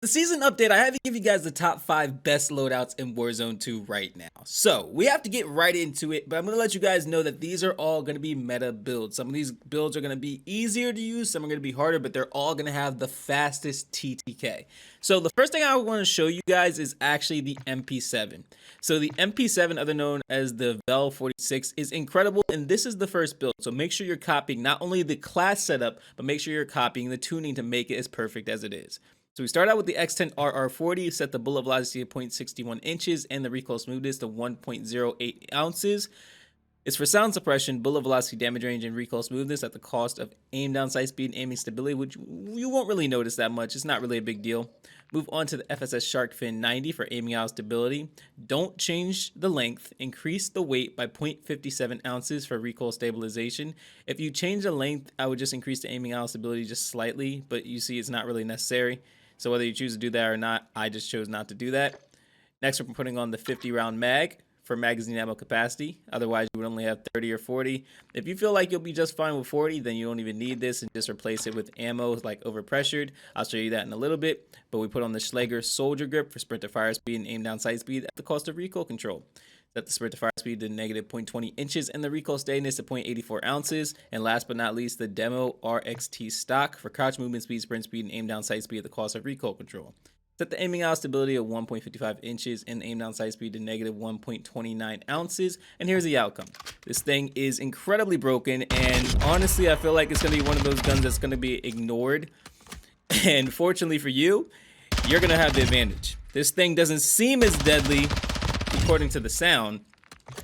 The season update, I have to give you guys the top 5 best loadouts in Warzone 2 right now. So, we have to get right into it, but I'm going to let you guys know that these are all going to be meta builds. Some of these builds are going to be easier to use, some are going to be harder, but they're all going to have the fastest TTK. So, the first thing I want to show you guys is actually the MP7. So, the MP7, other known as the Vel 46, is incredible, and this is the first build. So, make sure you're copying not only the class setup, but make sure you're copying the tuning to make it as perfect as it is. So we start out with the X10 RR40, set the bullet velocity to 0.61 inches and the recoil smoothness to 1.08 ounces. It's for sound suppression, bullet velocity, damage range, and recoil smoothness at the cost of aim down, sight speed, and aiming stability, which you won't really notice that much. It's not really a big deal. Move on to the FSS Shark Fin 90 for aiming out stability. Don't change the length. Increase the weight by 0.57 ounces for recoil stabilization. If you change the length, I would just increase the aiming out stability just slightly, but you see it's not really necessary. So whether you choose to do that or not, I just chose not to do that. Next, we're putting on the 50 round mag for magazine ammo capacity. Otherwise, you would only have 30 or 40. If you feel like you'll be just fine with 40, then you don't even need this and just replace it with ammo like overpressured. I'll show you that in a little bit. But we put on the Schleger Soldier Grip for sprint to fire speed and aim down sight speed at the cost of recoil control. Set the sprint to fire speed to negative 0.20 inches and the recoil steadiness to 0.84 ounces. And last but not least, the Demo RXT stock for crouch movement speed, sprint speed, and aim down sight speed at the cost of recoil control. Set the aiming out stability of 1.55 inches and aim down sight speed to negative 1.29 ounces. And here's the outcome. This thing is incredibly broken, and honestly, I feel like it's going to be one of those guns that's going to be ignored. And fortunately for you, you're going to have the advantage. This thing doesn't seem as deadly according to the sound,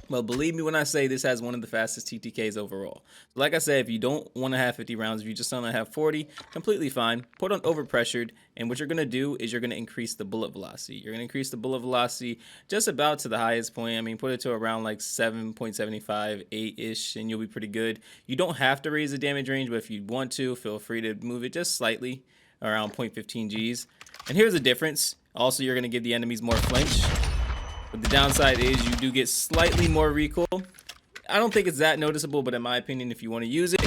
but believe me when I say this has one of the fastest TTKs overall. So like I said, if you don't want to have 50 rounds, if you just want to have 40, completely fine. Put on overpressured, and what you're going to do is you're going to increase the bullet velocity. You're going to increase the bullet velocity just about to the highest point. I mean, put it to around like 7.75, 8-ish, and you'll be pretty good. You don't have to raise the damage range, but if you want to, feel free to move it just slightly, around 0.15 Gs. And here's the difference. Also, you're going to give the enemies more flinch. But the downside is you do get slightly more recoil. I don't think it's that noticeable, but in my opinion, if you want to use it,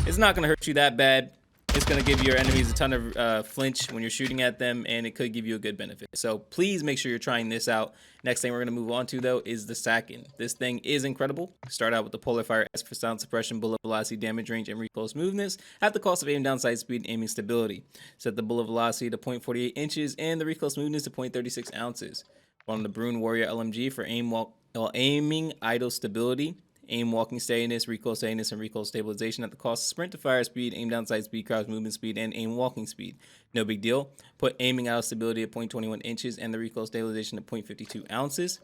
it's not going to hurt you that bad. It's going to give your enemies a ton of flinch when you're shooting at them, and it could give you a good benefit. So please make sure you're trying this out. Next thing we're going to move on to, though, is the Sakin. This thing is incredible. Start out with the Polar Fire S for sound suppression, bullet velocity, damage range, and recoil smoothness at the cost of aim down sight speed and aiming stability. Set the bullet velocity to 0.48 inches and the recoil smoothness to 0.36 ounces. On the Brune Warrior LMG for aiming idle stability, aim walking steadiness, recoil steadiness, and recoil stabilization at the cost of sprint to fire speed, aim down sight speed, crouch movement speed, and aim walking speed. No big deal. Put aiming idle stability at 0.21 inches and the recoil stabilization at 0.52 ounces.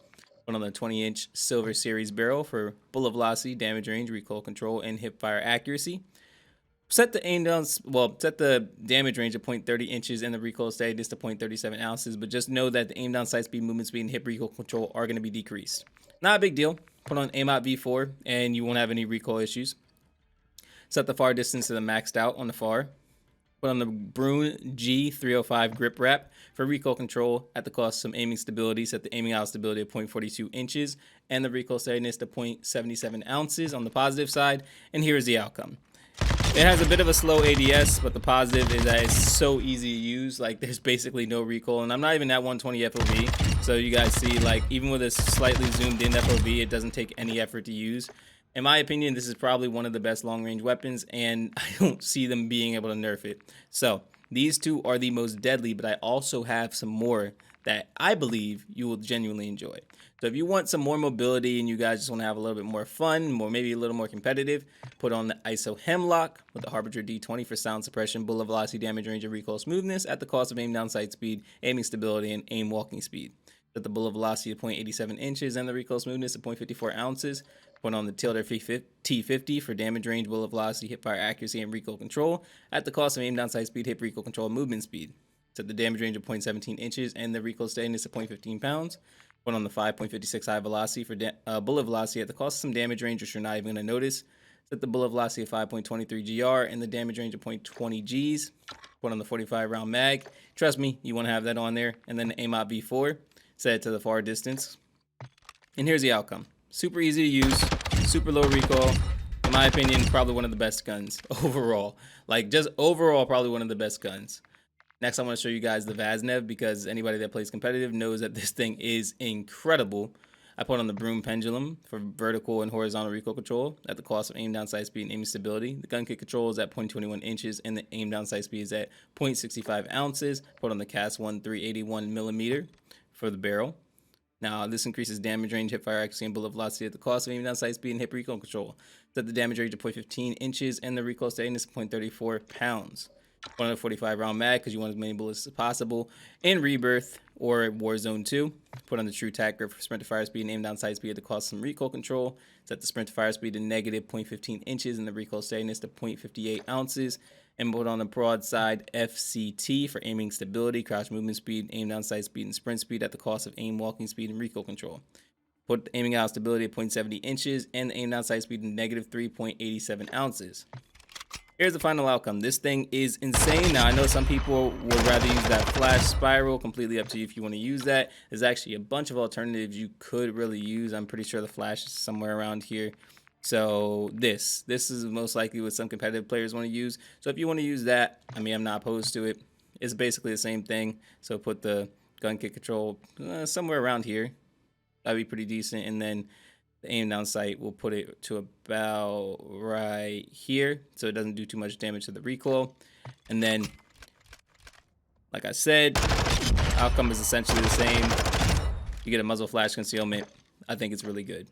Put on the 20-inch Silver Series barrel for bullet velocity, damage range, recoil control, and hip fire accuracy. Set the aim down, set the damage range at 0.30 inches and the recoil steadiness to 0.37 ounces, but just know that the aim down sight speed, movement speed, and hip recoil control are going to be decreased. Not a big deal. Put on aim out V4 and you won't have any recoil issues. Set the far distance to the maxed out on the far. Put on the Brune G305 grip wrap for recoil control at the cost of some aiming stability. Set the aiming out stability at 0.42 inches and the recoil steadiness to 0.77 ounces on the positive side. And here's the outcome. It has a bit of a slow ADS, but the positive is that it's so easy to use. Like, there's basically no recoil, and I'm not even at 120 FOV. So you guys see, like, even with a slightly zoomed in FOV, it doesn't take any effort to use. In my opinion, this is probably one of the best long-range weapons, and I don't see them being able to nerf it. So these two are the most deadly, but I also have some more that I believe you will genuinely enjoy. So if you want some more mobility and you guys just want to have a little bit more fun, maybe a little more competitive, put on the ISO Hemlock with the Harbinger D20 for sound suppression, bullet velocity, damage range, and recoil smoothness at the cost of aim down sight speed, aiming stability, and aim walking speed. Set the bullet velocity to 0.87 inches and the recoil smoothness to 0.54 ounces. Put on the Tilder T50 for damage range, bullet velocity, hip fire accuracy, and recoil control at the cost of aim down sight speed, hip recoil control, and movement speed. Set the damage range of 0.17 inches and the recoil steadiness of 0.15 pounds. Put on the 5.56 high velocity for bullet velocity at the cost of some damage range, which you're not even going to notice. Set the bullet velocity of 5.23 GR and the damage range of 0.20 Gs. Put on the 45 round mag. Trust me, you want to have that on there. And then the aim out V4. Set it to the far distance. And here's the outcome. Super easy to use, super low recoil. In my opinion, probably one of the best guns overall. Like, just overall, probably one of the best guns. Next, I want to show you guys the Vaznev, because anybody that plays competitive knows that this thing is incredible. I put on the Broom Pendulum for vertical and horizontal recoil control at the cost of aim down sight speed and aiming stability. The gun kick control is at 0.21 inches and the aim down sight speed is at 0.65 ounces. Put on the Cast 1 381 millimeter for the barrel. Now, this increases damage range, hip fire accuracy, and bullet velocity at the cost of aiming down sight speed and hip recoil control. Set the damage range to 0.15 inches and the recoil steadiness to 0.34 pounds. 145 round mag because you want as many bullets as possible. In Rebirth or Warzone 2, put on the True Tack Grip for sprint to fire speed and aim down sight speed at the cost of some recoil control. Set the sprint to fire speed to negative 0.15 inches and the recoil steadiness to 0.58 ounces. And put on the Broadside FCT for aiming stability, crouch movement speed, aim down sight speed, and sprint speed at the cost of aim walking speed and recoil control. Put aiming out stability at 0.70 inches and the aim down sight speed to negative 3.87 ounces. Here's the final outcome. This thing is insane. Now, I know some people would rather use that flash spiral. Completely up to you if you want to use that. There's actually a bunch of alternatives you could really use. I'm pretty sure the flash is somewhere around here. So this is most likely what some competitive players want to use. So if you want to use that, I mean, I'm not opposed to it. It's basically the same thing. So put the gun kick control somewhere around here. That'd be pretty decent. And then the aim down sight, we'll put it to about right here so it doesn't do too much damage to the recoil. And then, like I said, outcome is essentially the same. You get a muzzle flash concealment. I think it's really good.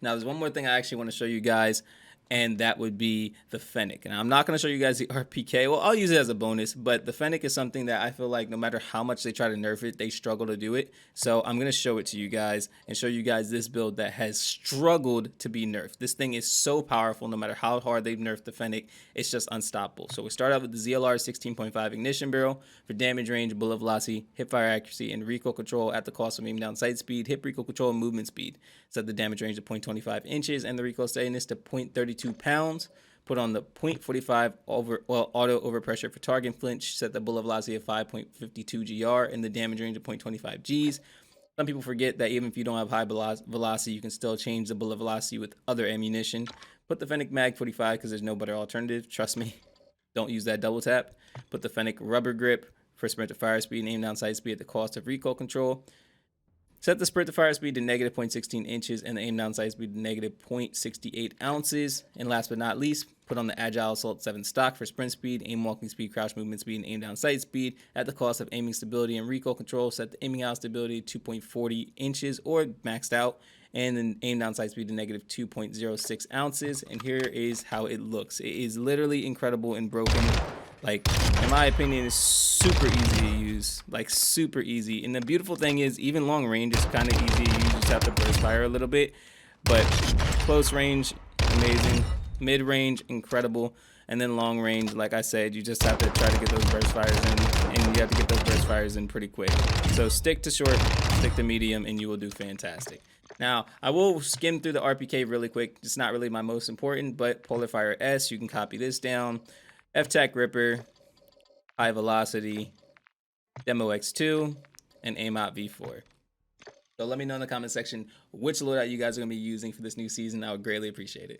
Now, there's one more thing I actually want to show you guys, and that would be the Fennec. And I'm not going to show you guys the RPK. Well, I'll use it as a bonus, but the Fennec is something that I feel like no matter how much they try to nerf it, they struggle to do it. So I'm going to show it to you guys and show you guys this build that has struggled to be nerfed. This thing is so powerful. No matter how hard they've nerfed the Fennec, it's just unstoppable. So we start out with the ZLR 16.5 ignition barrel for damage range, bullet velocity, hip fire accuracy, and recoil control at the cost of aim down sight speed, hip recoil control, and movement speed. Set the damage range to 0.25 inches and the recoil steadiness to 0.32 pounds. Put on the 0.45 auto overpressure for target flinch. Set the bullet velocity of 5.52 GR and the damage range of 0.25 Gs. Some people forget that even if you don't have high velocity, you can still change the bullet velocity with other ammunition. Put the Fennec Mag 45 because there's no better alternative. Trust me, don't use that double tap. Put the Fennec Rubber Grip for sprint to fire speed and aim down sight speed at the cost of recoil control. Set the sprint to fire speed to negative 0.16 inches and the aim down sight speed to negative 0.68 ounces. And last but not least, put on the Agile Assault 7 stock for sprint speed, aim walking speed, crouch movement speed, and aim down sight speed at the cost of aiming stability and recoil control. Set the aiming out stability to 2.40 inches or maxed out, and then aim down sight speed to negative 2.06 ounces. And here is how it looks. It is literally incredible and broken. Like, in my opinion, it's super easy to use, like super easy. And the beautiful thing is, even long range is kind of easy to use. You just have to burst fire a little bit, but close range, amazing. Mid range, incredible. And then long range, like I said, you just have to try to get those burst fires in, and you have to get those burst fires in pretty quick. So stick to short, stick to medium, and you will do fantastic. Now, I will skim through the RPK really quick. It's not really my most important, but Polar Fire S, you can copy this down. F-Tac Ripper, High Velocity, Demo X2, and Aim Out V4. So let me know in the comment section which loadout you guys are going to be using for this new season. I would greatly appreciate it.